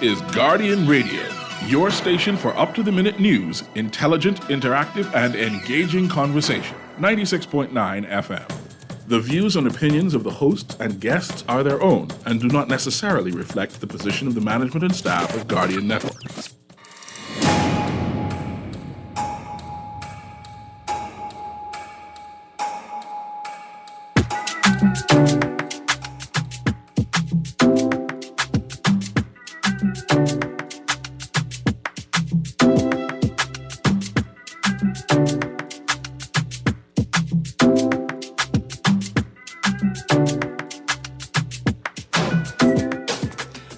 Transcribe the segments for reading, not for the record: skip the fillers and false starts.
is Guardian Radio, your station for up-to-the-minute news, intelligent, interactive, and engaging conversation. 96.9 FM. The views and opinions of the hosts and guests are their own and do not necessarily reflect the position of the management and staff of Guardian Network.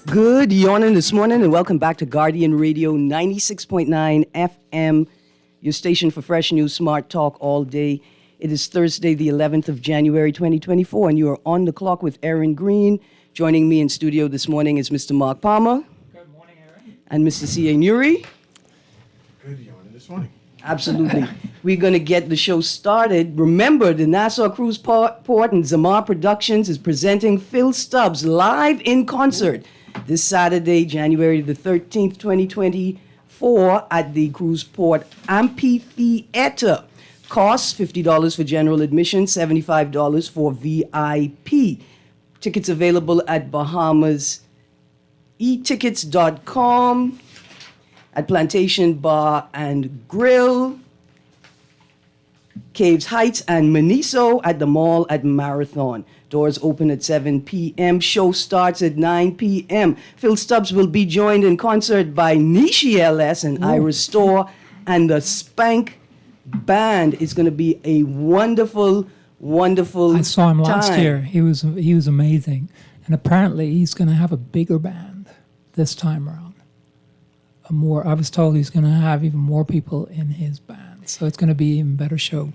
Good morning this morning and welcome back to Guardian Radio 96.9 FM, your station for fresh news, smart talk all day. It is Thursday, the 11th of January, 2024, and you are on the clock with Erin Greene. Joining me in studio this morning is Mr. Mark Palmer. Good morning, Erin. And Mr. C.A. Nuri. Good morning this morning. Absolutely. We're going to get the show started. Remember, the Nassau Cruise Port and Zamar Productions is presenting Phil Stubbs live in concert this Saturday, January the 13th, 2024, at the Cruise Port Amphitheater. Costs $50 for general admission, $75 for VIP. Tickets available at Bahamas etickets.com, at Plantation Bar and Grill, Caves Heights and Miniso at the mall at Marathon. Doors open at 7 p.m. Show starts at 9 p.m. Phil Stubbs will be joined in concert by Nishi LS and Ira Store, and the Spank Band. Is going to be a wonderful, wonderful I saw him last time. year. He was amazing. And apparently he's going to have a bigger band this time around. I was told he's going to have even more people in his band. So it's going to be an even better show.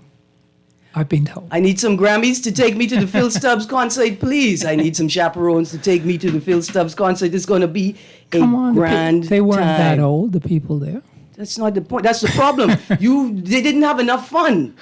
I've been told. I need some Grammys to take me to the Phil Stubbs concert, please. I need some chaperones to take me to the Phil Stubbs concert. It's going to be a Come on, grand they weren't time. that old, the people there. That's not the point. That's the problem. They didn't have enough fun.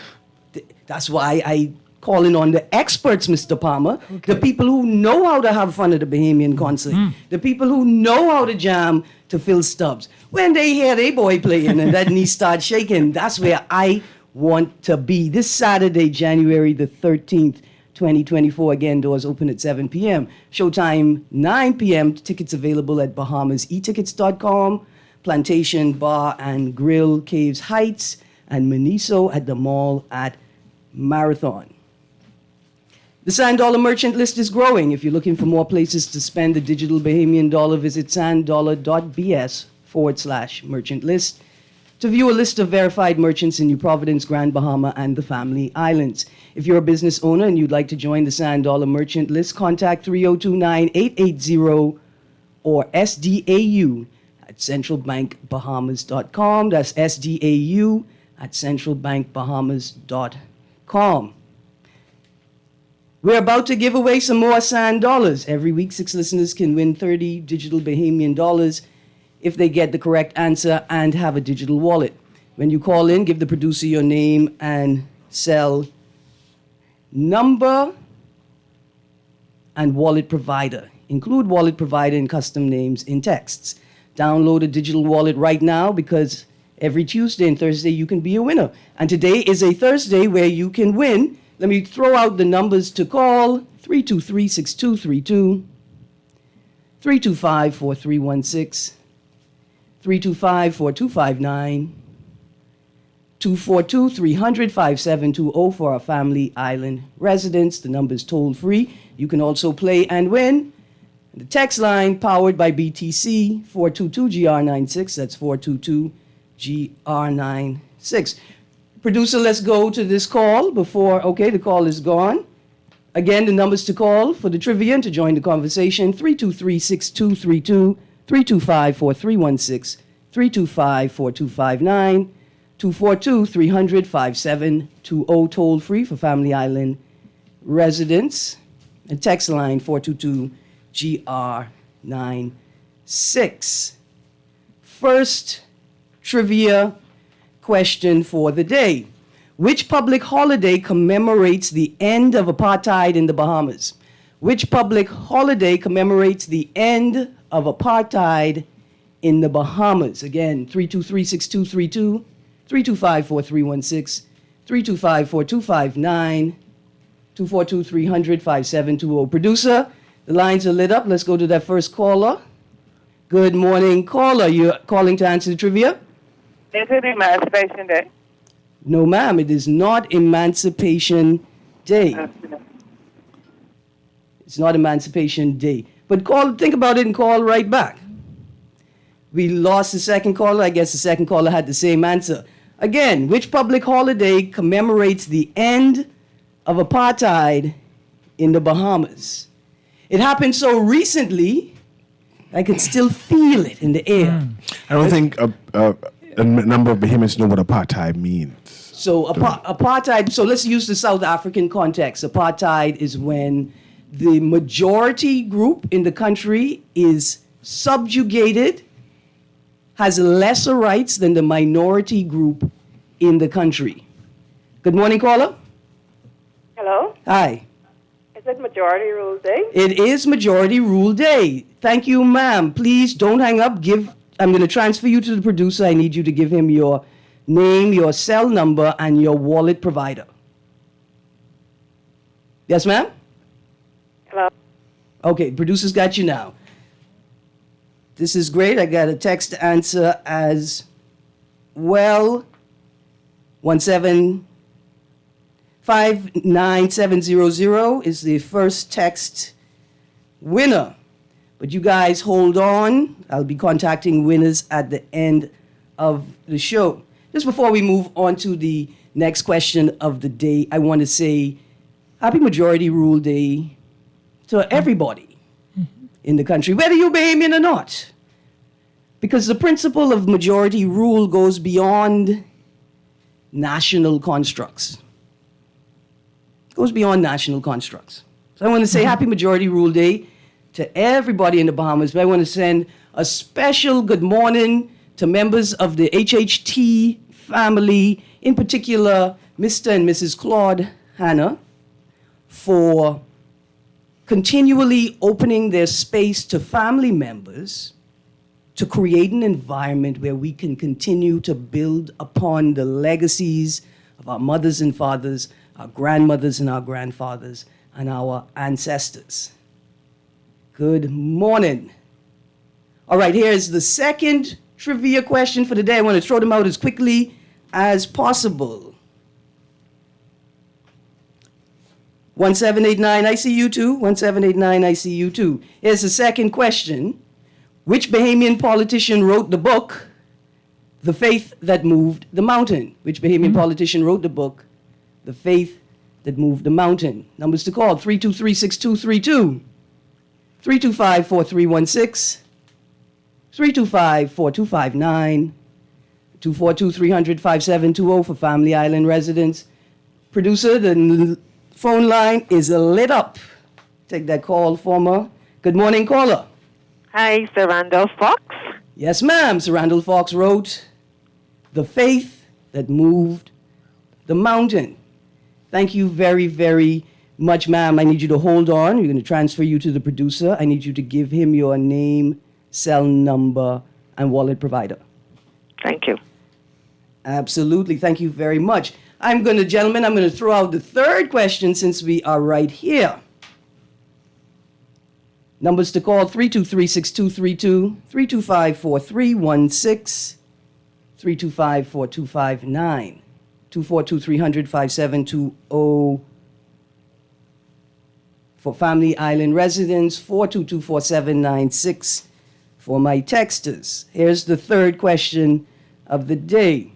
That's why I calling on the experts, Mr. Palmer, the people who know how to have fun at a Bahamian concert, the people who know how to jam to Phil Stubbs. When they hear their boy playing and that knee starts shaking, that's where I want to be. This Saturday, January the 13th, 2024. Again, doors open at 7 p.m. Showtime, 9 p.m. Tickets available at BahamasEtickets.com, Plantation Bar and Grill, Caves Heights, and Miniso at the mall at Marathon. The Sand Dollar merchant list is growing. If you're looking for more places to spend the digital Bahamian dollar, visit sanddollar.bs/merchant list to view a list of verified merchants in New Providence, Grand Bahama, and the Family Islands. If you're a business owner and you'd like to join the Sand Dollar merchant list, contact 302-9880 or SDAU at centralbankbahamas.com. That's SDAU at centralbankbahamas.com. We're about to give away some more Sand Dollars. Every week, 6 listeners can win 30 digital Bahamian dollars if they get the correct answer and have a digital wallet. When you call in, give the producer your name and cell number and wallet provider. Include wallet provider and custom names in texts. Download a digital wallet right now, because every Tuesday and Thursday you can be a winner. And today is a Thursday where you can win. Let me throw out the numbers to call: 323-6232, 325-4316, 325-4259, 242-300-5720 for our Family Island residents. The number is toll free. You can also play and win. The text line, powered by BTC, 422-GR96. That's 422-GR96. Producer, let's go to this call before, okay, the call is gone. Again, the numbers to call for the trivia and to join the conversation: 323-6232, 325-4316, 325-4259, 242-300-5720, toll free for Family Island residents. And text line 422-GR96. First trivia question for the day. Which public holiday commemorates the end of apartheid in the Bahamas? Which public holiday commemorates the end of apartheid in the Bahamas. Again, 323-6232, 325-4316, 325-4259, 242-300-5720. Producer, the lines are lit up. Let's go to that first caller. Good morning, caller. You're calling to answer the trivia? Is it Emancipation Day? No, ma'am, it is not Emancipation Day. It's not Emancipation Day. But think about it and call right back. We lost the second caller. I guess the second caller had the same answer. Again, which public holiday commemorates the end of apartheid in the Bahamas? It happened so recently, I could still feel it in the air. I don't think a number of Bahamians know what apartheid means. So apartheid, so let's use the South African context. Apartheid is when the majority group in the country is subjugated, has lesser rights than the minority group in the country. Good morning, caller. Hello? Hi. Is it Majority Rule Day? It is Majority Rule Day. Thank you, ma'am. Please don't hang up. I'm going to transfer you to the producer. I need you to give him your name, your cell number, and your wallet provider. Yes, ma'am? Hello? Okay, producer's got you now. This is great. I got a text answer as well. 1759700 is the first text winner. But you guys hold on. I'll be contacting winners at the end of the show. Just before we move on to the next question of the day, I want to say Happy Majority Rule Day to everybody in the country, whether you're Bahamian or not. Because the principle of majority rule goes beyond national constructs. Goes beyond national constructs. So I want to say Happy Majority Rule Day to everybody in the Bahamas. But I want to send a special good morning to members of the HHT family, in particular, Mr. and Mrs. Claude Hanna, for continually opening their space to family members to create an environment where we can continue to build upon the legacies of our mothers and fathers, our grandmothers and our grandfathers, and our ancestors. Good morning. All right, here's the second trivia question for the day. I want to throw them out as quickly as possible. 1789 ICU2, 1789 ICU2. Here's the second question. Which Bahamian politician wrote the book, The Faith That Moved the Mountain? Which Bahamian politician wrote the book, The Faith That Moved the Mountain? Numbers to call, 323-6232, 325-4316, 325-4259, 242-300-5720 for Family Island residents. Producer, the phone line is lit up. Take that call, former. Good morning, caller. Hi, Sir Randolph Fox. Yes, ma'am. Sir Randall Fox wrote The Faith That Moved the Mountain. Thank you very, very much, ma'am. I need you to hold on. We're going to transfer you to the producer. I need you to give him your name, cell number, and wallet provider. Thank you. Absolutely. Thank you very much. Gentlemen, I'm going to throw out the third question since we are right here. Numbers to call, 323-6232, 325-4316, 325-4259, 242-300-5720 for Family Island residents, 422-4796 for my texters. Here's the third question of the day.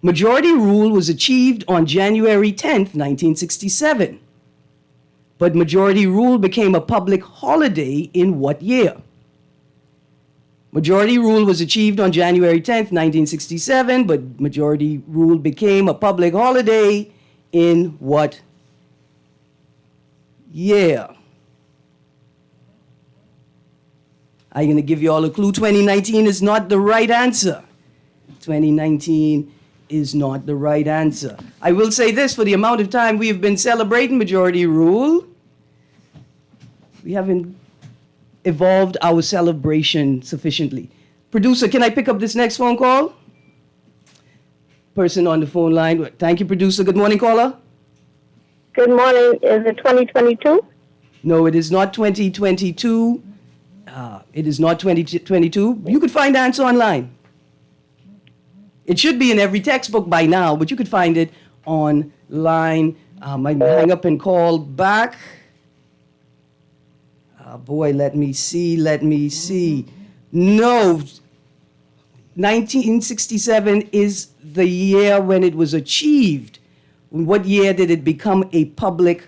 Majority rule was achieved on January 10th, 1967. But majority rule became a public holiday in what year? Majority rule was achieved on January 10th, 1967, but majority rule became a public holiday in what year? I'm going to give you all a clue. 2019 is not the right answer. 2019 is not the right answer. I will say this, for the amount of time we have been celebrating majority rule, we haven't evolved our celebration sufficiently. Producer, can I pick up this next phone call? Person on the phone line. Thank you, producer. Good morning, caller. Good morning. Is it 2022? No, it is not 2022. It is not 2022. You could find the answer online. It should be in every textbook by now, but you could find it online. I hang up and call back. Boy, let me see. No, 1967 is the year when it was achieved. What year did it become a public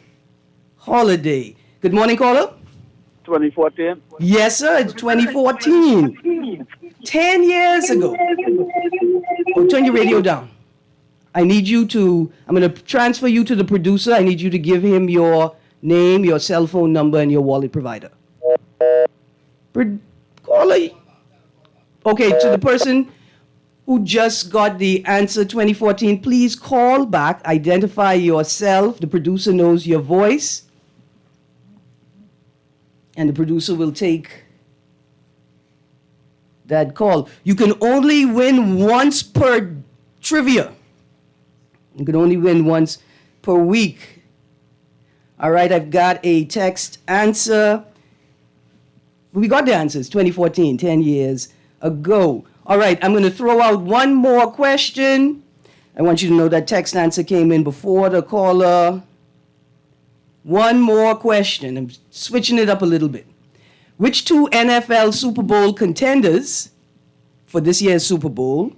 holiday? Good morning, caller. 2014. Yes, sir, it's 2014. 10 years ago. Oh, turn your radio down. I'm going to transfer you to the producer. I need you to give him your name, your cell phone number, and your wallet provider. Caller. Okay, to the person who just got the answer 2014, please call back, identify yourself. The producer knows your voice. And the producer will take that call. You can only win once per trivia. You can only win once per week. All right, I've got a text answer. We got the answers, 2014, 10 years ago. All right, I'm going to throw out one more question. I want you to know that text answer came in before the caller. One more question. I'm switching it up a little bit. Which two NFL Super Bowl contenders for this year's Super Bowl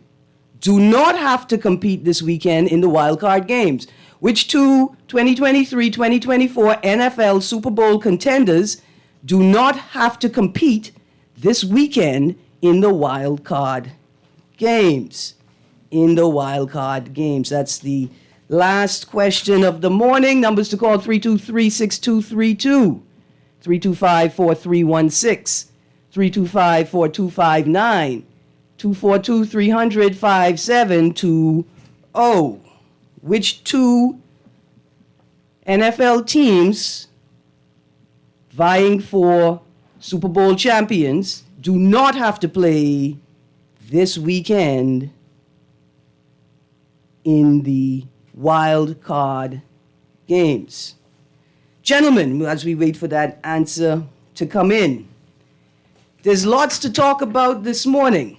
do not have to compete this weekend in the wild card games? Which two 2023-2024 NFL Super Bowl contenders do not have to compete this weekend in the wild card games? In the wild card games. That's the last question of the morning. Numbers to call 323-6232, 325-4316, 325-4259, 242-300-5720. Which two NFL teams vying for Super Bowl champions do not have to play this weekend in the wild card games? Gentlemen, as we wait for that answer to come in, there's lots to talk about this morning.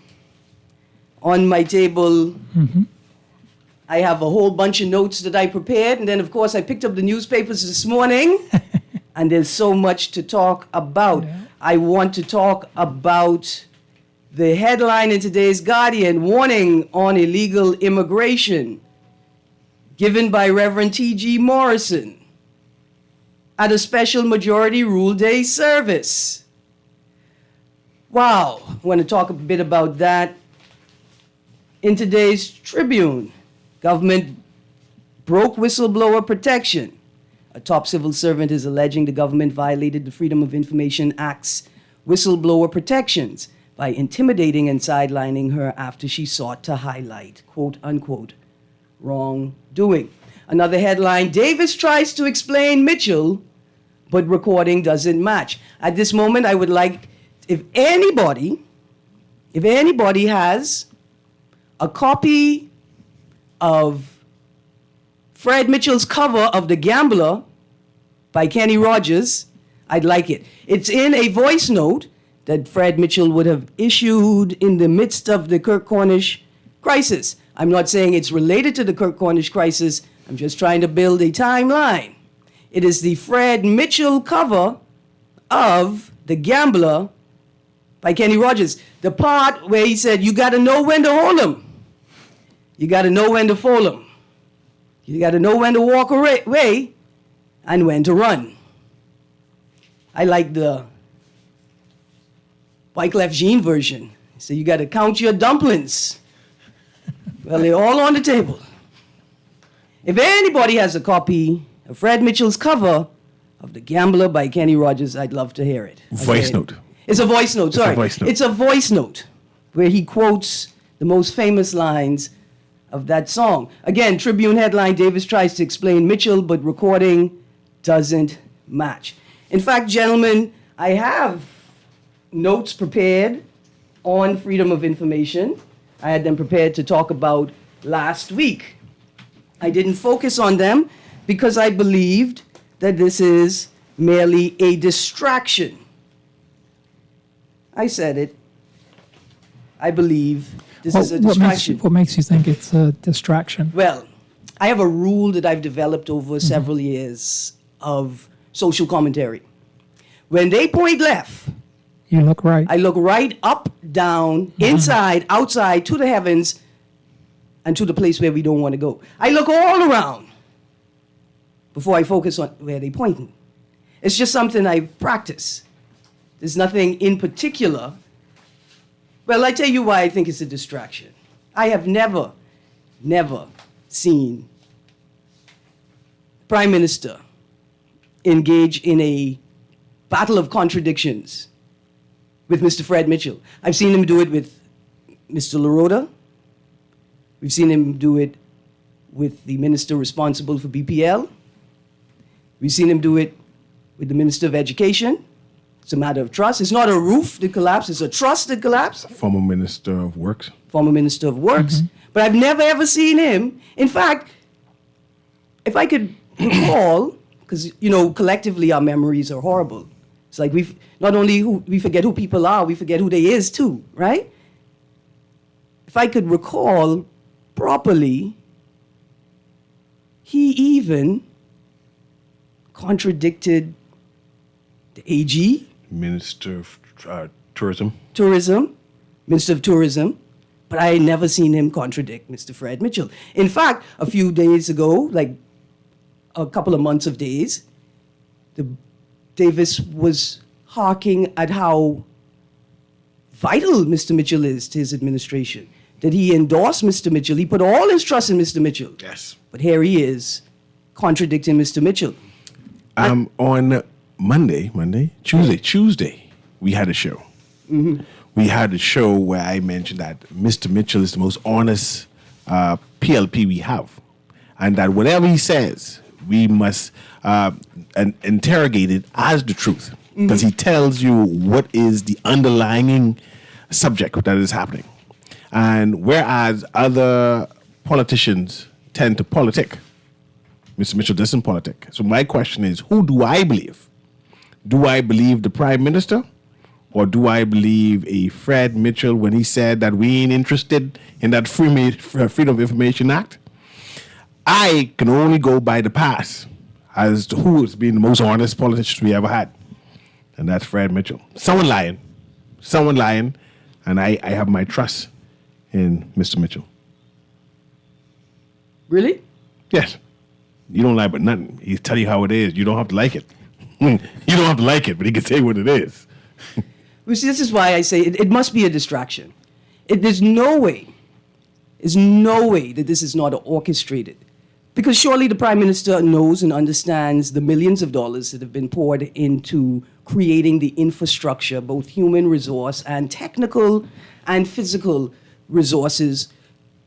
On my table, I have a whole bunch of notes that I prepared, and then, of course, I picked up the newspapers this morning, and there's so much to talk about. Yeah. I want to talk about the headline in today's Guardian, warning on illegal immigration, given by Reverend T.G. Morrison at a special majority rule day service. Wow, I want to talk a bit about that. In today's Tribune, government broke whistleblower protection. A top civil servant is alleging the government violated the Freedom of Information Act's whistleblower protections by intimidating and sidelining her after she sought to highlight, quote unquote, wrongdoing. Another headline, Davis tries to explain Mitchell, but recording doesn't match. At this moment, I would like, if anybody has a copy of Fred Mitchell's cover of The Gambler by Kenny Rogers, I'd like it. It's in a voice note that Fred Mitchell would have issued in the midst of the Kirk Cornish crisis. I'm not saying it's related to the Kirk Cornish crisis. I'm just trying to build a timeline. It is the Fred Mitchell cover of The Gambler by Kenny Rogers. The part where he said, you got to know when to hold 'em. You got to know when to fold 'em. You got to know when to walk away and when to run. I like the Wyclef Jean version. So you got to count your dumplings. Well, they're all on the table. If anybody has a copy of Fred Mitchell's cover of The Gambler by Kenny Rogers, I'd love to hear it. Voice note. It's a voice note, sorry. voice note. It's a voice note where he quotes the most famous lines of that song. Again, Tribune headline, Davis tries to explain Mitchell, but recording doesn't match. In fact, gentlemen, I have notes prepared on freedom of information. I had them prepared to talk about last week. I didn't focus on them because I believed that this is merely a distraction. I said it. I believe this is a distraction. What makes you think it's a distraction? Well, I have a rule that I've developed over several years of social commentary. When they point left, You look right. I look right, up, down, inside, outside, to the heavens, and to the place where we don't want to go. I look all around before I focus on where they're pointing. It's just something I practice. There's nothing in particular. Well, I tell you why I think it's a distraction. I have never seen Prime Minister engage in a battle of contradictions with Mr. Fred Mitchell. I've seen him do it with Mr. LaRota. We've seen him do it with the minister responsible for BPL. We've seen him do it with the Minister of Education. It's a matter of trust. It's not a roof that collapsed, it's a trust that collapsed. Former Minister of Works. Former Minister of Works. But I've never ever seen him. In fact, if I could recall, because, you know, collectively our memories are horrible. It's like we forget who people are, we forget who they is too, right? If I could recall properly, he even contradicted the AG, Minister of Tourism. Minister of Tourism, but I had never seen him contradict Mr. Fred Mitchell. In fact, a few days ago, like a couple of months of days, Davis was harking at how vital Mr. Mitchell is to his administration, that he endorsed Mr. Mitchell. He put all his trust in Mr. Mitchell. Yes. But here he is contradicting Mr. Mitchell. On Tuesday, we had a show. We had a show where I mentioned that Mr. Mitchell is the most honest PLP we have, and that whatever he says, we must interrogate it as the truth, because he tells you what is the underlying subject that is happening. And whereas other politicians tend to politic, Mr. Mitchell doesn't politic. So my question is, who do I believe? Do I believe the Prime Minister? Or do I believe a Fred Mitchell when he said that we ain't interested in that Freedom of Information Act? I can only go by the past as to who has been the most honest politician we ever had. And that's Fred Mitchell. Someone lying, and I have my trust in Mr. Mitchell. Really? Yes. You don't lie about nothing. He'll tell you how it is. You don't have to like it. You don't have to like it, but he can say what it is. Well, see, this is why I say it must be a distraction. There's no way that this is not orchestrated. Because surely the Prime Minister knows and understands the millions of dollars that have been poured into creating the infrastructure, both human resource and technical and physical resources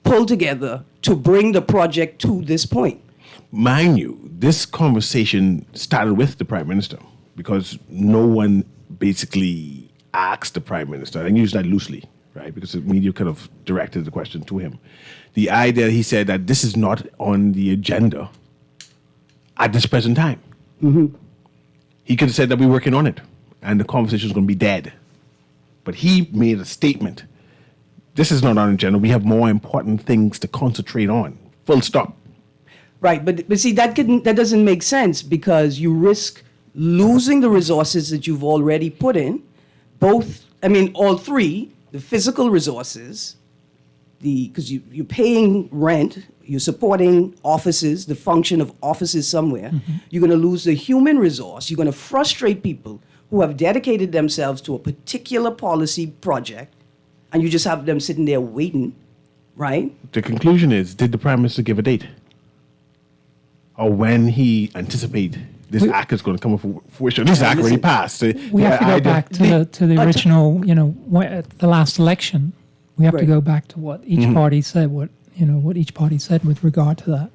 pulled together to bring the project to this point. Mind you, this conversation started with the Prime Minister because no one basically asked the Prime Minister. I use that loosely, right? Because the media kind of directed the question to him. The idea, he said that this is not on the agenda at this present time. He could have said that we're working on it and the conversation is going to be dead. But he made a statement. This is not on the agenda. We have more important things to concentrate on. Full stop. Right, but see, that doesn't make sense because you risk losing the resources that you've already put in, all three, the physical resources, because you're paying rent, you're supporting offices, the function of offices somewhere. You're going to lose the human resource. You're going to frustrate people who have dedicated themselves to a particular policy project, and you just have them sitting there waiting, right? The conclusion is, did the Prime Minister give a date? Or when he anticipate this act is going to come to fruition? This act already passed. We have to go back to the original, the last election. We have to go back to what each party said, what each party said with regard to that.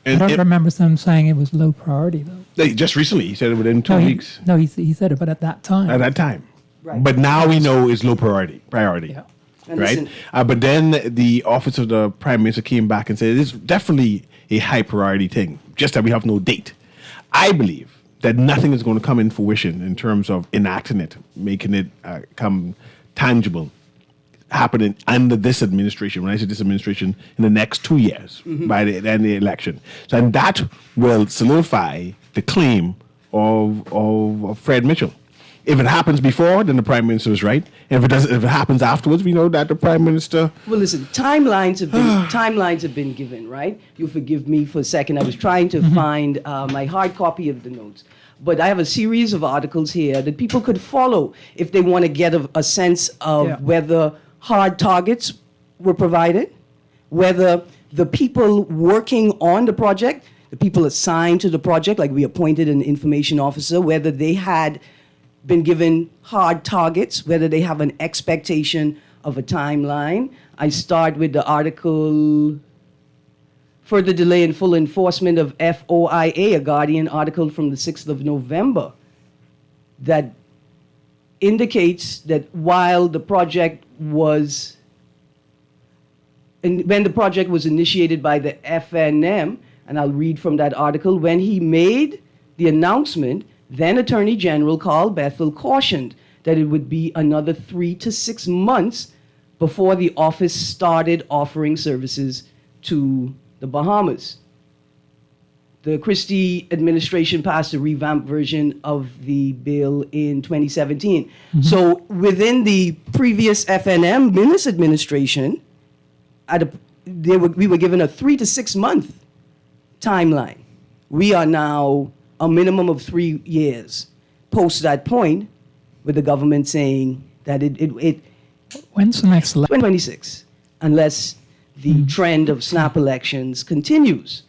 And I don't remember them saying it was low priority, though. Just recently, he said it within 2 weeks. He said it, but at that time. At that time. Right. But now we know it's low priority. Yeah. And Right? listen, But then the office of the prime minister came back and said it's definitely a high priority thing, just that we have no date. I believe that nothing is going to come in fruition in terms of enacting it, making it come tangible, happening under this administration. When I say this administration, in the next 2 years, by the end of the election. So, and that will solidify the claim of Fred Mitchell. If it happens before, then the prime minister is right. And if it happens afterwards, we know that the prime minister. well, listen. Timelines have been given, right? You'll forgive me for a second. I was trying to find my hard copy of the notes, but I have a series of articles here that people could follow if they want to get a sense of whether hard targets were provided, whether the people working on the project, the people assigned to the project, like we appointed an information officer, whether they had been given hard targets, whether they have an expectation of a timeline. I start with the article, Further Delay in Full Enforcement of FOIA, a Guardian article from the 6th of November, that indicates that while the project was, when the project was initiated by the FNM, and I'll read from that article, when he made the announcement, then Attorney General Carl Bethel cautioned that it would be another 3 to 6 months before the office started offering services to the Bahamas. The Christie administration passed a revamped version of the bill in 2017. So within the previous FNM Minnis administration, we were given a 3 to 6 month timeline. We are now a minimum of 3 years post that point, with the government saying that it When's the next election? 2026, unless the trend of snap elections continues,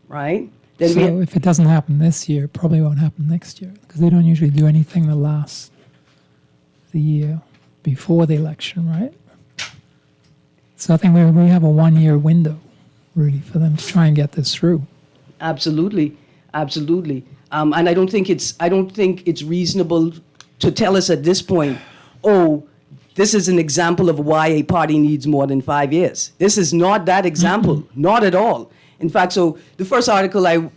right? Then So if it doesn't happen this year, it probably won't happen next year, because they don't usually do anything the year before the election, right? So I think we have a 1 year window, really, for them to try and get this through. Absolutely. And I don't think it's reasonable to tell us at this point, oh, this is an example of why a party needs more than 5 years. This is not that example, not at all. In fact, so the first article I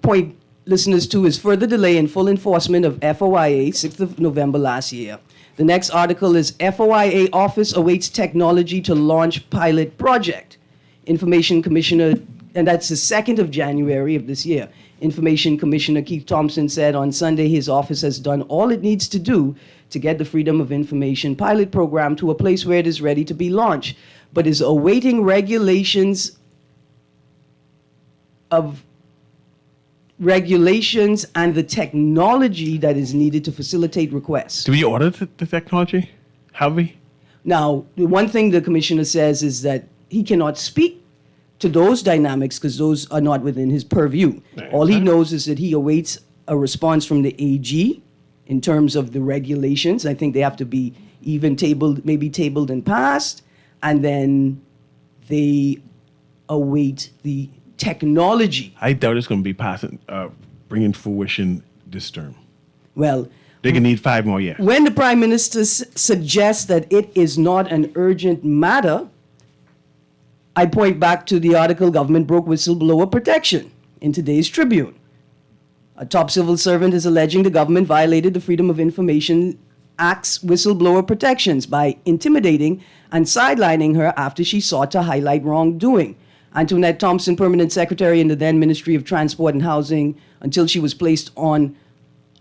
point listeners to is Further Delay in Full Enforcement of FOIA, 6th of November last year. The next article is FOIA Office Awaits Technology to Launch Pilot Project. Information Commissioner, and that's the 2nd of January of this year. Information Commissioner Keith Thompson said on Sunday his office has done all it needs to do to get the Freedom of Information pilot program to a place where it is ready to be launched, but is awaiting regulations and the technology that is needed to facilitate requests. Do we order the technology? Have we? Now, the one thing the commissioner says is that he cannot speak to those dynamics because those are not within his purview. All he knows is that he awaits a response from the AG in terms of the regulations. I think they have to be even maybe tabled and passed, and then they await the technology. I doubt it's going to be passing, bringing fruition this term. Well, They're going to need 5 more years. when the Prime Minister suggests that it is not an urgent matter, I point back to the article, Government Broke Whistleblower Protection, in today's Tribune. A top civil servant is alleging the government violated the Freedom of Information Act's whistleblower protections by intimidating and sidelining her after she sought to highlight wrongdoing. Antoinette Thompson, permanent secretary in the then Ministry of Transport and Housing, until she was placed on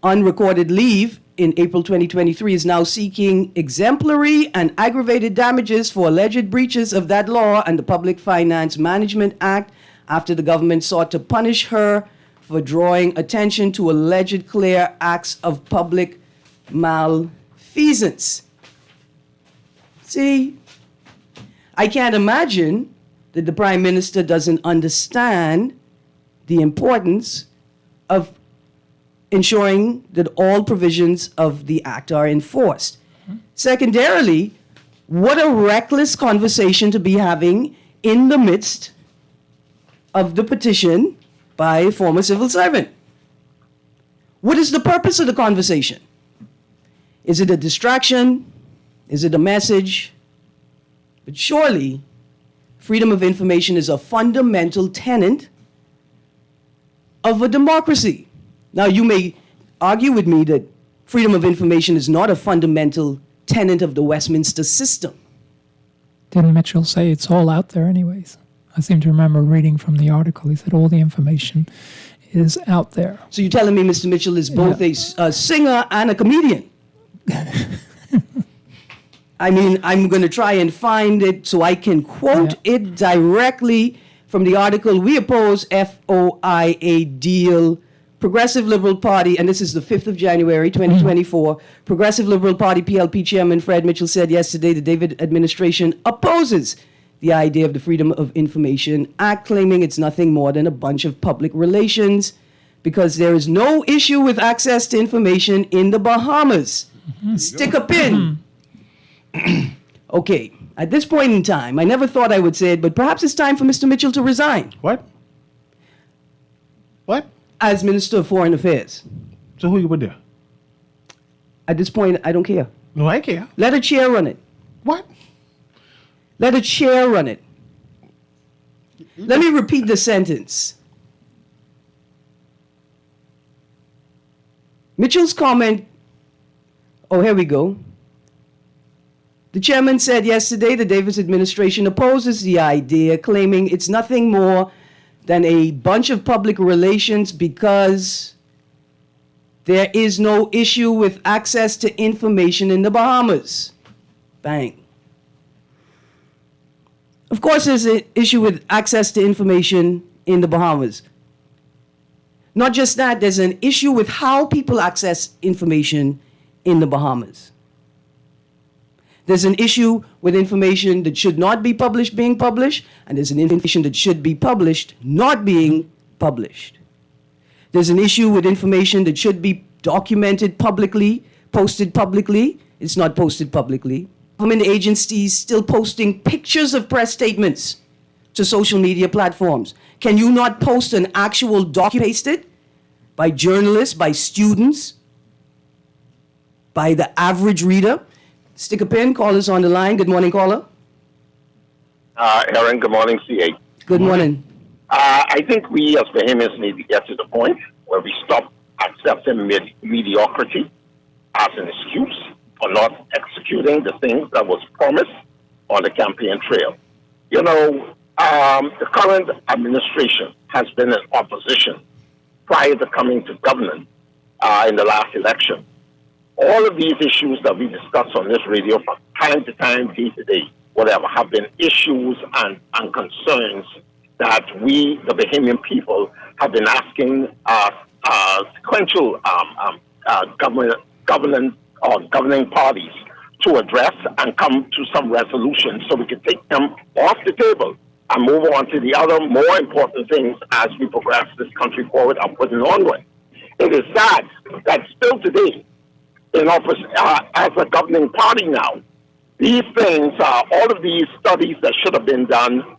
unrecorded leave in April 2023, is now seeking exemplary and aggravated damages for alleged breaches of that law and the Public Finance Management Act after the government sought to punish her for drawing attention to alleged clear acts of public malfeasance. See, I can't imagine that the Prime Minister doesn't understand the importance of ensuring that all provisions of the Act are enforced. Secondarily, what a reckless conversation to be having in the midst of the petition by a former civil servant. What is the purpose of the conversation? Is it a distraction? Is it a message? But surely, freedom of information is a fundamental tenet of a democracy. Now, you may argue with me that freedom of information is not a fundamental tenet of the Westminster system. Didn't Mitchell say it's all out there anyways? I seem to remember reading from the article. He said all the information is out there. So you're telling me Mr. Mitchell is both a singer and a comedian? I mean, I'm going to try and find it so I can quote it directly from the article. We oppose FOIA deal. Progressive Liberal Party, and this is the 5th of January, 2024, Progressive Liberal Party PLP Chairman Fred Mitchell said yesterday the David administration opposes the idea of the Freedom of Information Act, claiming it's nothing more than a bunch of public relations because there is no issue with access to information in the Bahamas. Stick a pin. Okay, at this point in time, I never thought I would say it, but perhaps it's time for Mr. Mitchell to resign What? as Minister of Foreign Affairs. So who you would do? At this point, I don't care. No, I care. Let a chair run it. What? Let a chair run it. Let me repeat the sentence. Mitchell's comment, oh, here we go. The chairman said yesterday the Davis administration opposes the idea, claiming it's nothing more than a bunch of public relations because there is no issue with access to information in the Bahamas. Bang. Of course, there's an issue with access to information in the Bahamas. Not just that, there's an issue with how people access information in the Bahamas. There's an issue with information that should not be published being published, and there's an information that should be published not being published. There's an issue with information that should be documented publicly, posted publicly. It's not posted publicly. Government agencies still posting pictures of press statements to social media platforms. Can you not post an actual document pasted by journalists, by students, by the average reader? Stick a pin, callers on the line. Good morning, caller. Erin, good morning, CA. Good morning. I think we as Bahamians need to get to the point where we stop accepting mediocrity as an excuse for not executing the things that was promised on the campaign trail. You know, the current administration has been in opposition prior to coming to government in the last election. All of these issues that we discuss on this radio from time to time, day to day, whatever, have been issues and concerns that we, the Bahamian people, have been asking sequential governing parties to address and come to some resolution so we can take them off the table and move on to the other more important things as we progress this country forward, upward and onward. It is sad that still today, in office as a governing party now, these things, all of these studies that should have been done,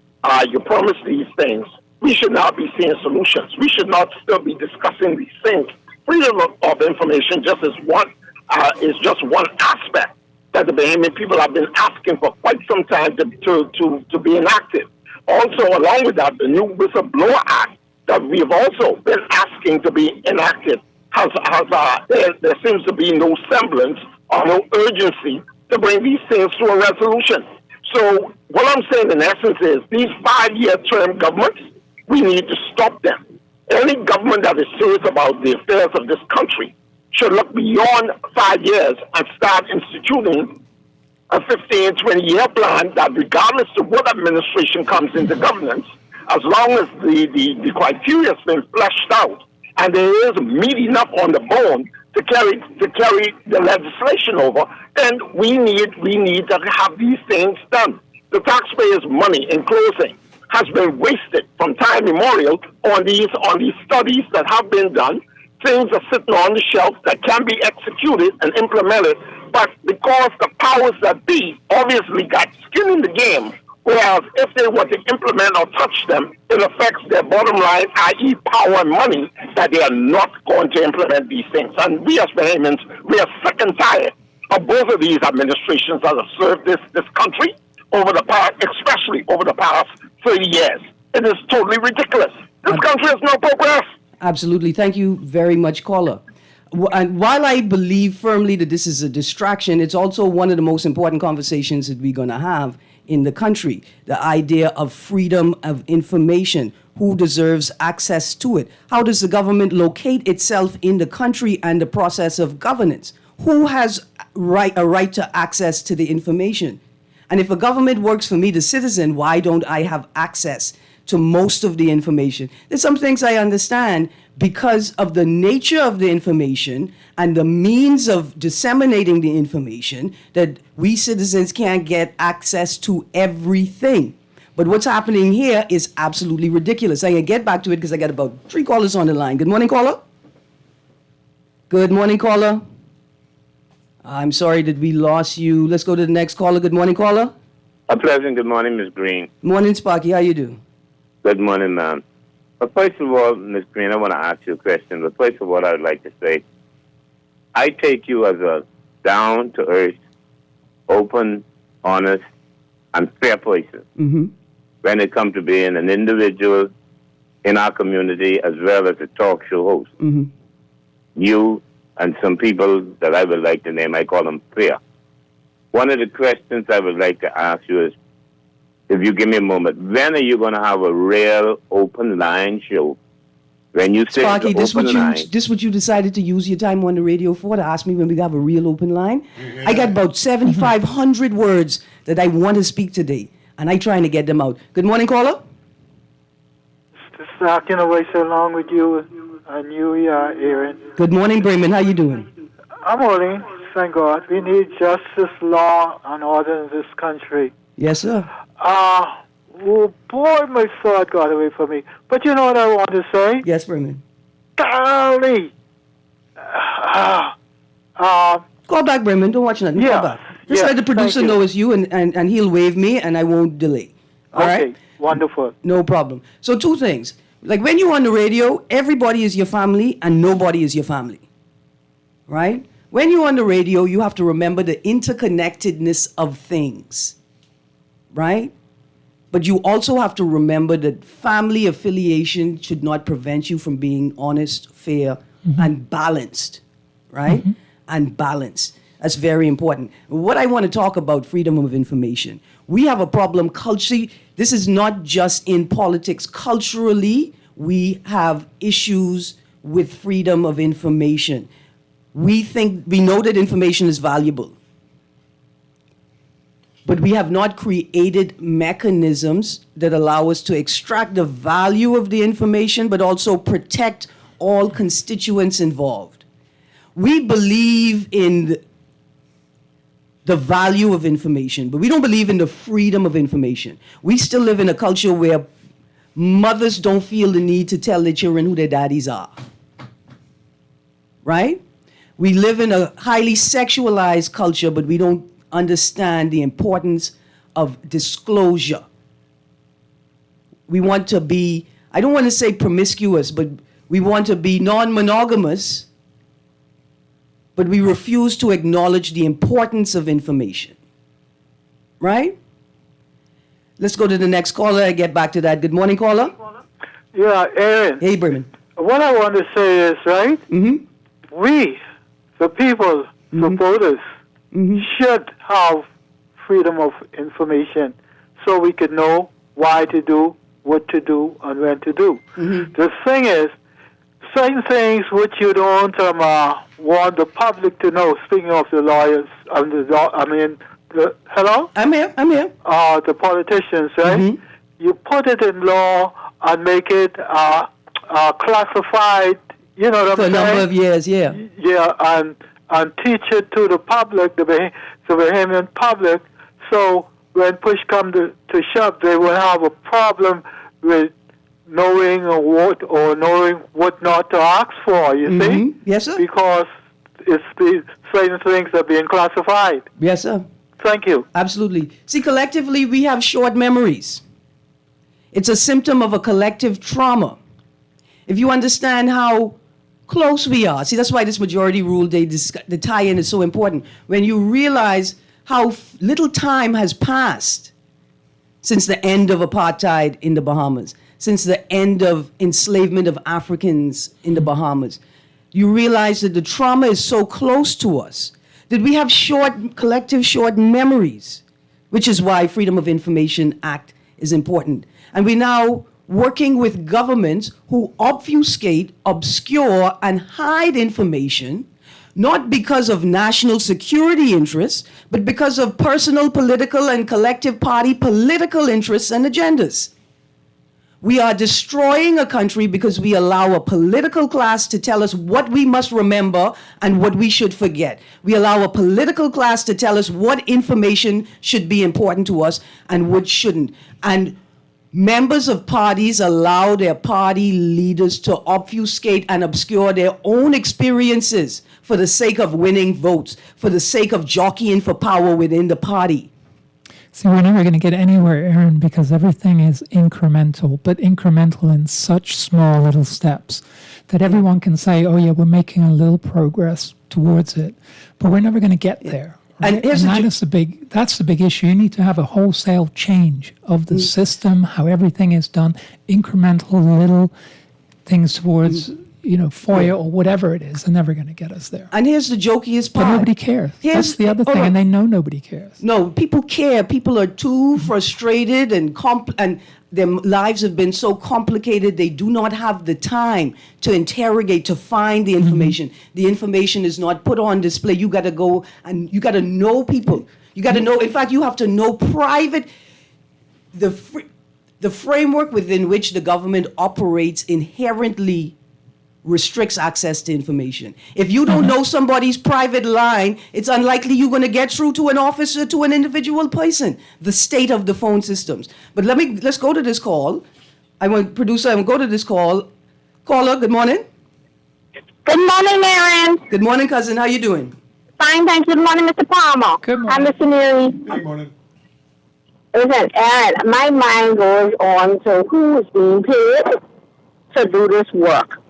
you promise these things, we should not be seeing solutions. We should not still be discussing these things. Freedom of information just is just one aspect that the Bahamian people have been asking for quite some time to be enacted. Also, along with that, the new Whistleblower Act that we have also been asking to be enacted there seems to be no semblance or no urgency to bring these things to a resolution. So what I'm saying in essence is these 5-year term governments, we need to stop them. Any government that is serious about the affairs of this country should look beyond 5 years and start instituting a 15, 20-year plan that regardless of what administration comes into governance, as long as the criteria has been fleshed out, and there is meat enough on the bone to carry the legislation over, then we need to have these things done. The taxpayers' money, in closing, has been wasted from time immemorial on these studies that have been done. Things are sitting on the shelf that can be executed and implemented, but because the powers that be obviously got skin in the game, whereas if they were to implement or touch them, it affects their bottom line, i.e. power and money, that they are not going to implement these things. And we as Bahamians, we are sick and tired of both of these administrations that have served this country over the past, especially over the past 30 years. It is totally ridiculous. This country has no progress. Absolutely. Thank you very much, caller. And while I believe firmly that this is a distraction, it's also one of the most important conversations that we're going to have in the country. The idea of freedom of information. Who deserves access to it? How does the government locate itself in the country and the process of governance? Who has a right to access to the information? And if a government works for me, the citizen, why don't I have access to most of the information? There's some things I understand because of the nature of the information and the means of disseminating the information that we citizens can't get access to everything. But what's happening here is absolutely ridiculous. I can get back to it because I got about 3 callers on the line. Good morning, caller. Good morning, caller. I'm sorry that we lost you. Let's go to the next caller. Good morning, caller. A pleasant good morning, Ms. Greene. Morning, Sparky. How you do? Good morning, ma'am. But first of all, Ms. Greene, I want to ask you a question. But first of all, I would like to say, I take you as a down-to-earth, open, honest, and fair person when it comes to being an individual in our community as well as a talk show host. You and some people that I would like to name, I call them fair. One of the questions I would like to ask you is, if you give me a moment, when are you going to have a real open line show? When you say Sparky, this what you decided to use your time on the radio for, to ask me when we have a real open line? I got about 7,500 words that I want to speak today, and I'm trying to get them out. Good morning, caller. Just talking away so long with you and you, Erin. Good morning, Bremen. How you doing? I'm holding, thank God. We need justice, law, and order in this country. Yes, sir. Oh boy, my thought got away from me. But you know what I want to say? Yes, Bremen. Golly! Call back, Bremen. Don't watch nothing. Yeah. Call back. Just let the producer know it's you, and he'll wave me, and I won't delay. All right? Wonderful. No problem. So 2 things. Like when you're on the radio, everybody is your family, and nobody is your family. Right? When you're on the radio, you have to remember the interconnectedness of things. Right? But you also have to remember that family affiliation should not prevent you from being honest, fair, and balanced, right? And balanced. That's very important. What I want to talk about, freedom of information. We have a problem culturally. This is not just in politics. Culturally, we have issues with freedom of information. We know that information is valuable. But we have not created mechanisms that allow us to extract the value of the information, but also protect all constituents involved. We believe in the value of information, but we don't believe in the freedom of information. We still live in a culture where mothers don't feel the need to tell their children who their daddies are. Right? We live in a highly sexualized culture, but we don't understand the importance of disclosure. We want to be, I don't want to say promiscuous, but we want to be non-monogamous, but we refuse to acknowledge the importance of information. Right? Let's go to the next caller and get back to that. Good morning, caller. Yeah, Erin. Hey, Bremen. What I want to say is, right? We, the people, the voters, should have freedom of information so we could know why to do, what to do, and when to do. The thing is, certain things which you don't want the public to know, speaking of the lawyers, hello? I'm here. The politicians, right? You put it in law and make it classified, you know what I'm saying? For a number of years, yeah. Yeah, and teach it to the public, the Bahamian public, so when push comes to shove, they will have a problem with knowing what not to ask for, you see? Yes, sir. Because certain things are being classified. Yes, sir. Thank you. Absolutely. See, collectively, we have short memories. It's a symptom of a collective trauma. If you understand how close we are. See, that's why this majority rule, the tie-in is so important. When you realize how little time has passed since the end of apartheid in the Bahamas, since the end of enslavement of Africans in the Bahamas, you realize that the trauma is so close to us, that we have collective short memories, which is why Freedom of Information Act is important. And we're now working with governments who obfuscate, obscure, and hide information, not because of national security interests, but because of personal, political, and collective party political interests and agendas. We are destroying a country because we allow a political class to tell us what we must remember and what we should forget. We allow a political class to tell us what information should be important to us and what shouldn't. And members of parties allow their party leaders to obfuscate and obscure their own experiences for the sake of winning votes, for the sake of jockeying for power within the party. See, we're never going to get anywhere, Erin, because everything is incremental, but incremental in such small little steps that everyone can say, oh, yeah, we're making a little progress towards it, but we're never going to get there. Right? And that's the big issue. You need to have a wholesale change of the system, how everything is done, incremental little things towards FOIA or whatever it is. They're never going to get us there. And here's the jokiest part. But nobody cares. That's the other thing, and they know nobody cares. No, people care. People are too frustrated and their lives have been so complicated, they do not have the time to interrogate, to find the information. The information is not put on display. You got to go and you got to know people. You got to know, in fact, you have to know the framework within which the government operates inherently restricts access to information. If you don't know somebody's private line, it's unlikely you're going to get through to an officer, to an individual person. The state of the phone systems. But let's go to this call. I want to go to this call. Caller, good morning. Good morning, Erin. Good morning, cousin. How you doing? Fine, thanks. Good morning, Mr. Palmer. Good morning. I'm Mr. Neary. Good morning. Listen, Erin, my mind goes on to who is being paid to do this work.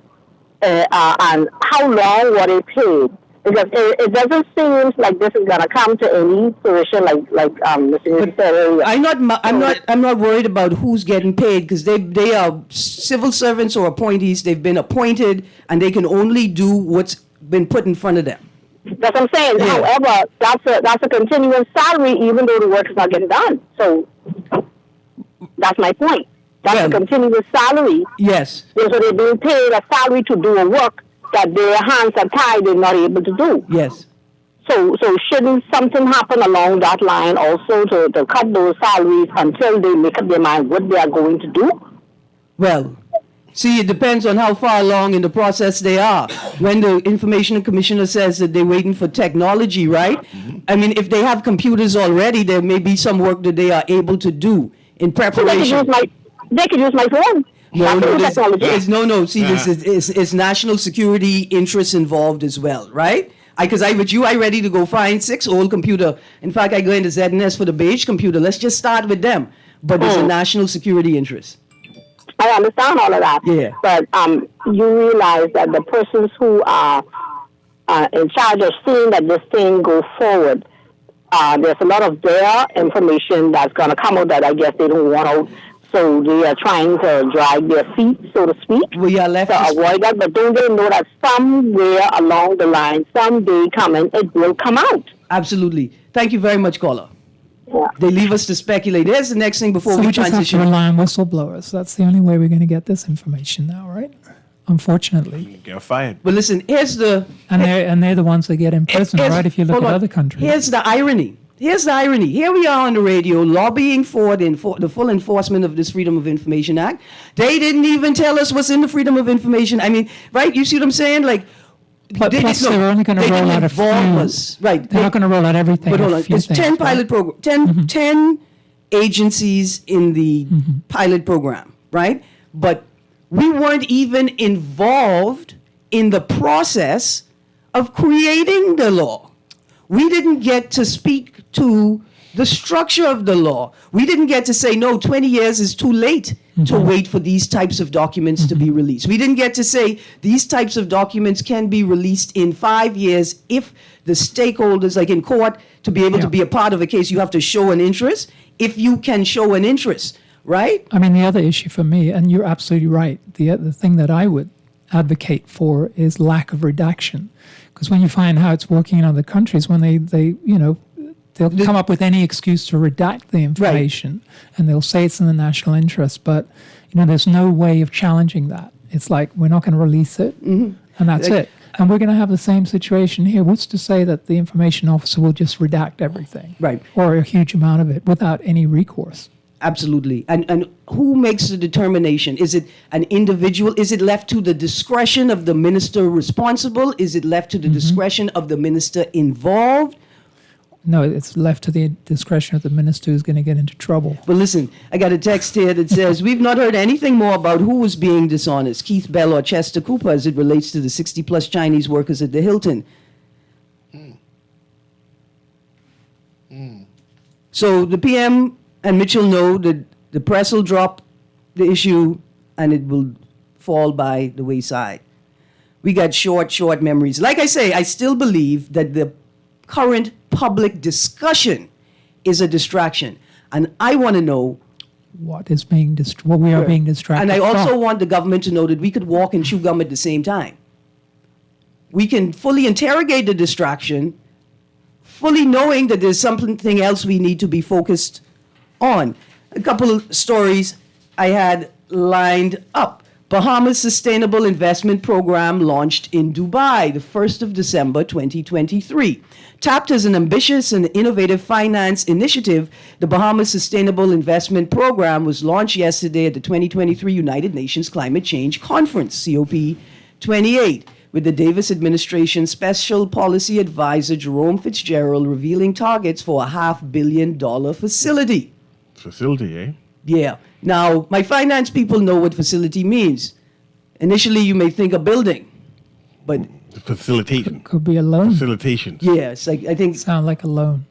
And how long were they paid? Because it doesn't seem like this is gonna come to any fruition, like Mr. Neary said earlier. I'm not worried about who's getting paid, because they are civil servants or appointees. They've been appointed, and they can only do what's been put in front of them. That's what I'm saying. Yeah. However, that's a continuous salary, even though the work is not getting done. So that's my point. That's a continuous salary. Yes. So they're being paid a salary to do a work that their hands are tied, they're not able to do. Yes. So shouldn't something happen along that line also to cut those salaries until they make up their mind what they are going to do? Well, see, it depends on how far along in the process they are. When the Information Commissioner says that they're waiting for technology, right? Mm-hmm. I mean, if they have computers already, there may be some work that they are able to do in preparation. They could use my phone. No. See, this is national security interests involved as well, right? Because I ready to go find 6 old computer. In fact, I go into ZNS for the beige computer. Let's just start with them. But there's a national security interest. I understand all of that. Yeah. But you realize that the persons who are in charge of seeing that this thing go forward, there's a lot of their information that's going to come out that I guess they don't want out. So they are trying to drag their feet, so to speak, we are left to avoid that. But don't they know that somewhere along the line, someday coming, it will come out? Absolutely. Thank you very much, caller. Yeah. They leave us to speculate. Here's the next thing before we transition. Just have to rely on whistleblowers. That's the only way we're going to get this information now, right? Unfortunately. Get fired. But listen, here's the... And they're the ones that get imprisoned, right, if you look at other countries. Here's the irony. Here we are on the radio lobbying for the full enforcement of this Freedom of Information Act. They didn't even tell us what's in the Freedom of Information. I mean, right? You see what I'm saying? Like, plus they're only going to roll out a few. Right. They're not going to roll out everything. But hold on. It's 10 pilot program. 10 agencies in the pilot program, right? But we weren't even involved in the process of creating the law. We didn't get to speak to the structure of the law. We didn't get to say, no, 20 years is too late to wait for these types of documents to be released. We didn't get to say these types of documents can be released in 5 years if the stakeholders, like in court, to be able to be a part of a case, you have to show an interest. If you can show an interest, right? I mean, the other issue for me, and you're absolutely right, the thing that I would advocate for is lack of redaction. Because when you find how it's working in other countries, when they'll come up with any excuse to redact the information, and they'll say it's in the national interest, but there's no way of challenging that. It's like, we're not going to release it, and that's it. And we're going to have the same situation here. What's to say that the information officer will just redact everything, right, or a huge amount of it without any recourse? Absolutely. And who makes the determination? Is it an individual? Is it left to the discretion of the minister responsible? Is it left to the discretion of the minister involved? No, it's left to the discretion of the minister who's going to get into trouble. But listen, I got a text here that says, we've not heard anything more about who was being dishonest, Keith Bell or Chester Cooper, as it relates to the 60-plus Chinese workers at the Hilton. So the PM and Mitchell know that the press will drop the issue and it will fall by the wayside. We got short memories. Like I say, I still believe that the current public discussion is a distraction. And I want to know what we are being distracted And I also from. want the government to know that we could walk and chew gum at the same time. We can fully interrogate the distraction, fully knowing that there's something else we need to be focused on. A couple of stories I had lined up. Bahamas Sustainable Investment Program launched in Dubai, the 1st of December 2023. Tapped as an ambitious and innovative finance initiative, the Bahamas Sustainable Investment Program was launched yesterday at the 2023 United Nations Climate Change Conference, COP28, with the Davis administration Special Policy Advisor Jerome Fitzgerald revealing targets for a $500 million facility. Facility, eh? Yeah. Now, my finance people know what facility means. Initially, you may think a building, but facilitation. Could be a loan. Facilitation. Yes, I think Sound like a loan.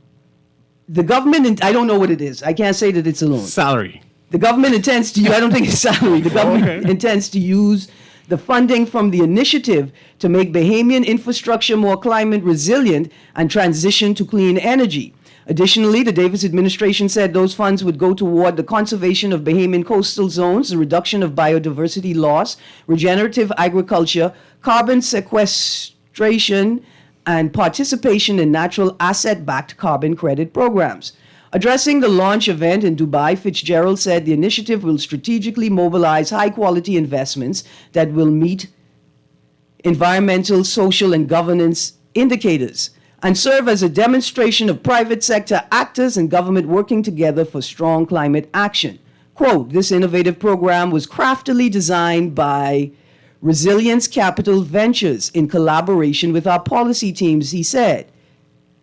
the government, I don't know what it is. I can't say that it's a loan. Salary. The government intends to, I don't think it's salary. The government intends to use the funding from the initiative to make Bahamian infrastructure more climate resilient and transition to clean energy. Additionally, the Davis administration said those funds would go toward the conservation of Bahamian coastal zones, the reduction of biodiversity loss, regenerative agriculture, carbon sequestration, and participation in natural asset-backed carbon credit programs. Addressing the launch event in Dubai, Fitzgerald said the initiative will strategically mobilize high-quality investments that will meet environmental, social, and governance indicators and serve as a demonstration of private sector actors and government working together for strong climate action. Quote, this innovative program was craftily designed by Resilience Capital Ventures in collaboration with our policy teams, he said.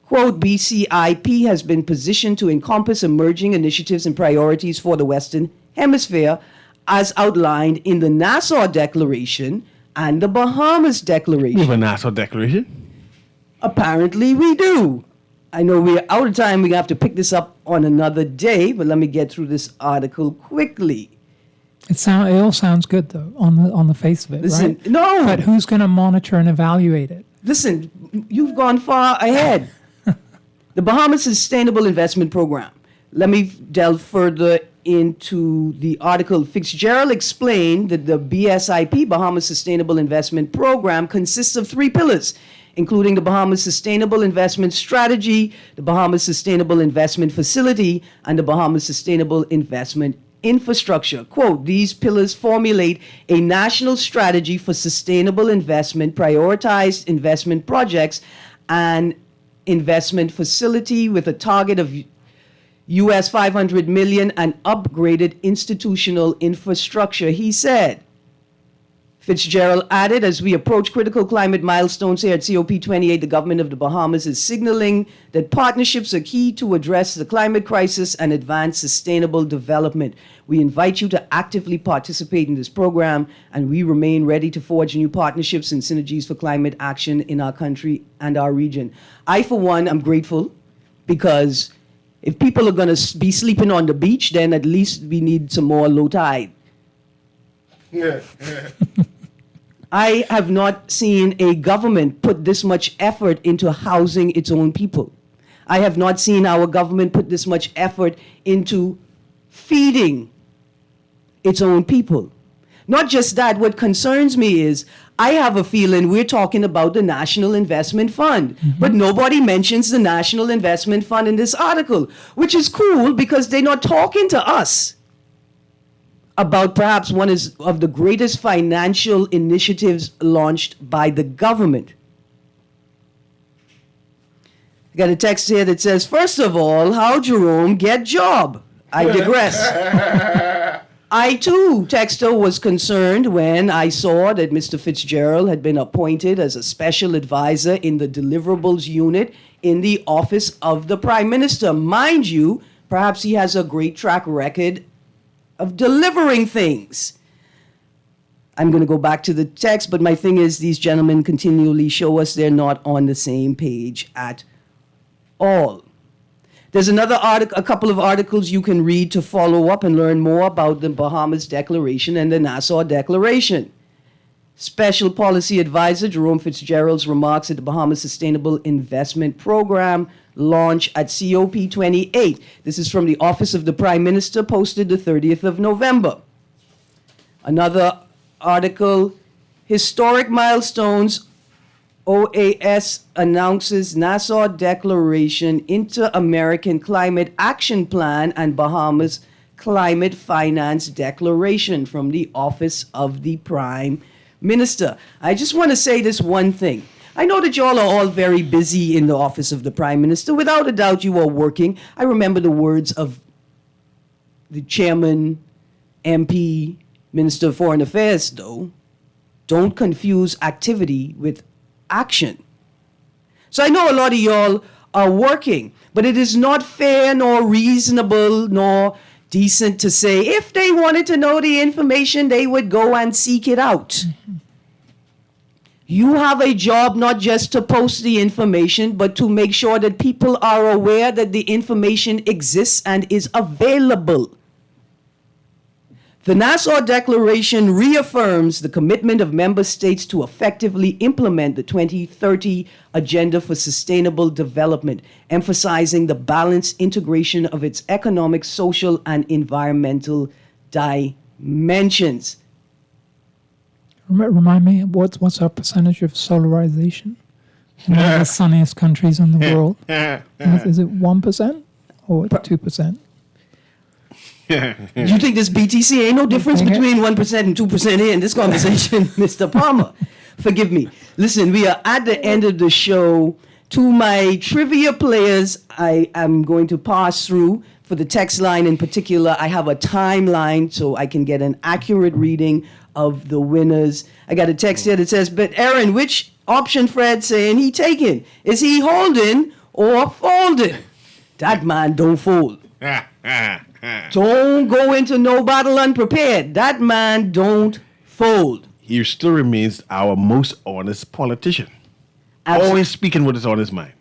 Quote, BCIP has been positioned to encompass emerging initiatives and priorities for the Western Hemisphere as outlined in the Nassau Declaration and the Bahamas Declaration. We have a Nassau Declaration. Apparently we do. I know we're out of time. We have to pick this up on another day, but let me get through this article quickly. It all sounds good though on the face of it, Listen, right? no. But who's going to monitor and evaluate it? Listen, you've gone far ahead. The Bahamas Sustainable Investment Program. Let me delve further into the article. Fitzgerald explained that the BSIP, Bahamas Sustainable Investment Program, consists of 3 pillars, including the Bahamas Sustainable Investment Strategy, the Bahamas Sustainable Investment Facility, and the Bahamas Sustainable Investment Infrastructure. Quote, these pillars formulate a national strategy for sustainable investment, prioritized investment projects, and investment facility with a target of US $500 million and upgraded institutional infrastructure, he said. Fitzgerald added, as we approach critical climate milestones here at COP28, the government of the Bahamas is signaling that partnerships are key to address the climate crisis and advance sustainable development. We invite you to actively participate in this program, and we remain ready to forge new partnerships and synergies for climate action in our country and our region. I, for one, am grateful because If people are going to be sleeping on the beach, then at least we need some more low tide. I have not seen a government put this much effort into housing its own people. I have not seen our government put this much effort into feeding its own people. Not just that, what concerns me is I have a feeling we're talking about the National Investment Fund, but nobody mentions the National Investment Fund in this article, which is cool because they're not talking to us about perhaps one of the greatest financial initiatives launched by the government. I got a text here that says, first of all, how Jerome get job? I digress. I too, texter, was concerned when I saw that Mr. Fitzgerald had been appointed as a special advisor in the deliverables unit in the office of the Prime Minister. Mind you, perhaps he has a great track record of delivering things. I'm going to go back to the text, but my thing is these gentlemen continually show us they're not on the same page at all. There's another article, a couple of articles you can read to follow up and learn more about the Bahamas Declaration and the Nassau Declaration. Special Policy Advisor Jerome Fitzgerald's remarks at the Bahamas Sustainable Investment Program launch at COP28. This is from the Office of the Prime Minister, posted the 30th of November. Another article, Historic Milestones, OAS announces Nassau Declaration, Inter-American Climate Action Plan, and Bahamas Climate Finance Declaration from the Office of the Prime Minister. I just want to say this one thing. I know that y'all are all very busy in the Office of the Prime Minister. Without a doubt, you are working. I remember the words of the Chairman, MP, Minister of Foreign Affairs, though. Don't confuse activity with action. So I know a lot of y'all are working, but it is not fair nor reasonable nor decent to say if they wanted to know the information, they would go and seek it out. You have a job not just to post the information, but to make sure that people are aware that the information exists and is available. The Nassau Declaration reaffirms the commitment of member states to effectively implement the 2030 Agenda for Sustainable Development, emphasizing the balanced integration of its economic, social, and environmental dimensions. Remind me, what's our percentage of solarization in one of the sunniest countries in the world? Is it 1% or 2%? You think this BTC ain't no difference between 1% and 2% here in this conversation, Mr. Palmer? Forgive me. Listen, we are at the end of the show. To my trivia players, I am going to pass through. For the text line in particular, I have a timeline so I can get an accurate reading of the winners. I got a text here that says, but Erin, which option Fred saying he taking? Is he holding or folding? That man don't fold. Don't go into no battle unprepared. That man don't fold. He still remains our most honest politician. Always speaking what is on his mind.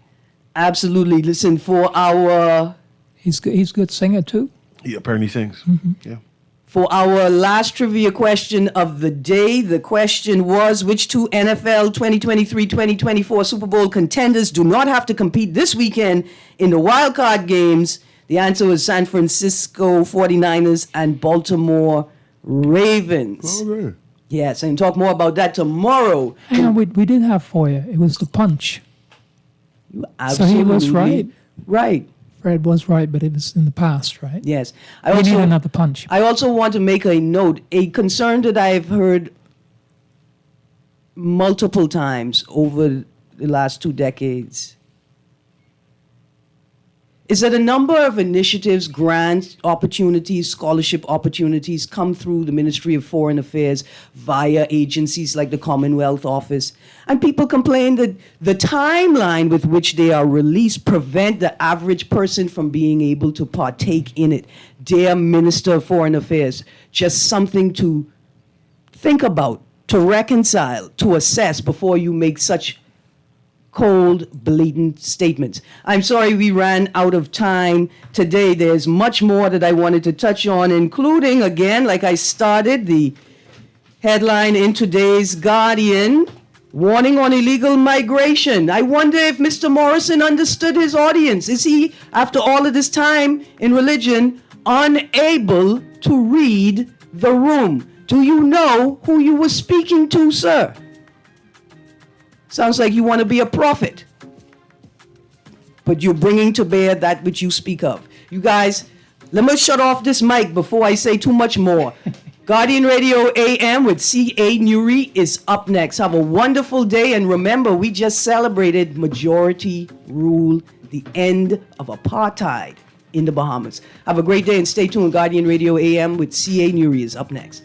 Absolutely. Listen, for our... He's good singer too? He apparently sings. Yeah. For our last trivia question of the day, the question was, which two NFL 2023-2024 Super Bowl contenders do not have to compete this weekend in the wild card games? The answer was San Francisco 49ers and Baltimore Ravens. Okay. Yes, and talk more about that tomorrow. Hang on, we did have for you. It was the punch. So he was right. Right. Fred was right, but it was in the past, right? Yes. We need another punch. I also want to make a note, a concern that I've heard multiple times over the last 2 decades is that a number of initiatives, grant opportunities, scholarship opportunities come through the Ministry of Foreign Affairs via agencies like the Commonwealth Office. And people complain that the timeline with which they are released prevent the average person from being able to partake in it. Dear Minister of Foreign Affairs, just something to think about, to reconcile, to assess before you make such cold, blatant statements. I'm sorry we ran out of time today. There's much more that I wanted to touch on, including, again, like I started, the headline in today's Guardian, warning on illegal migration. I wonder if Mr. Morrison understood his audience. Is he, after all of this time in religion, unable to read the room? Do you know who you were speaking to, sir? Sounds like you want to be a prophet, but you're bringing to bear that which you speak of. You guys, let me shut off this mic before I say too much more. Guardian Radio AM with C.A. Nuri is up next. Have a wonderful day, and remember, we just celebrated majority rule, the end of apartheid in the Bahamas. Have a great day and stay tuned. Guardian Radio AM with C.A. Nuri is up next.